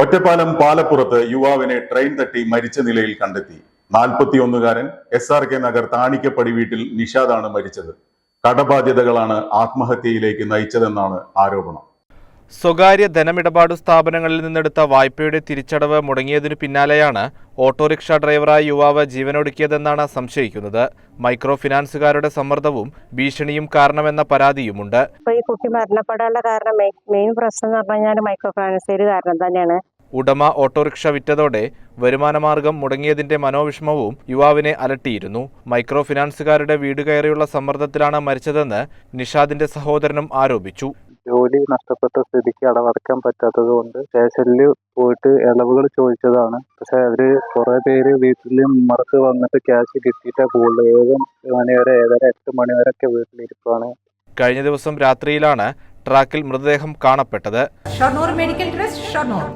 ഒറ്റപ്പാലം പാലപ്പുറത്ത് യുവാവിനെ ട്രെയിൻ തട്ടി മരിച്ച നിലയിൽ കണ്ടെത്തി. 41-കാരൻ SRK നഗർ താണിക്കപ്പടി വീട്ടിൽ നിഷാദാണ് മരിച്ചത്. കടബാധ്യതകളാണ് ആത്മഹത്യയിലേക്ക് നയിച്ചതെന്നാണ് ആരോപണം. സ്വകാര്യ ധനമിടപാടു സ്ഥാപനങ്ങളിൽ നിന്നെടുത്ത വായ്പയുടെ തിരിച്ചടവ് മുടങ്ങിയതിനു പിന്നാലെയാണ് ഓട്ടോറിക്ഷ ഡ്രൈവറായ യുവാവ് ജീവനൊടുക്കിയതെന്നാണ് സംശയിക്കുന്നത്. മൈക്രോ ഫിനാൻസുകാരുടെ സമ്മർദ്ദവും ഭീഷണിയും കാരണമെന്ന പരാതിയുമുണ്ട്. ഈ കുട്ടി മരണപ്പെടാനുള്ള കാരണം മെയിൻ പ്രശ്നം എന്ന് പറഞ്ഞാൽ മൈക്രോ ഫിനാൻസുകാർ കാരണം തന്നെയാണ്. ഉടമ ഓട്ടോറിക്ഷ വിറ്റതോടെ വരുമാനമാർഗം മുടങ്ങിയതിന്റെ മനോവിഷമവും യുവാവിനെ അലട്ടിയിരുന്നു. മൈക്രോ ഫിനാൻസുകാരുടെ വീട് കയറിയുള്ള സമ്മർദ്ദത്തിലാണ് മരിച്ചതെന്ന് നിഷാദിന്റെ സഹോദരനും ആരോപിച്ചു. ജോലി നഷ്ടപ്പെട്ട സ്ഥിതിക്ക് അടവടക്കാൻ പറ്റാത്തത് കൊണ്ട് സ്റ്റേഷനിൽ പോയിട്ട് ഇളവുകൾ ചോദിച്ചതാണ്. പക്ഷെ അവര് കുറെ പേര് വീട്ടിൽ ഉമ്മർക്ക് വന്നിട്ട് ക്യാഷ് കിട്ടിയിട്ടേ പോകുള്ളൂ. 7 മണി വരെ 7:30 8 മണി വരെ ഒക്കെ വീട്ടിലിരിപ്പാണ്. കഴിഞ്ഞ ദിവസം രാത്രിയിലാണ് ട്രാക്കിൽ മൃതദേഹം കാണപ്പെട്ടത്. Shoranur medical trust Shoranur.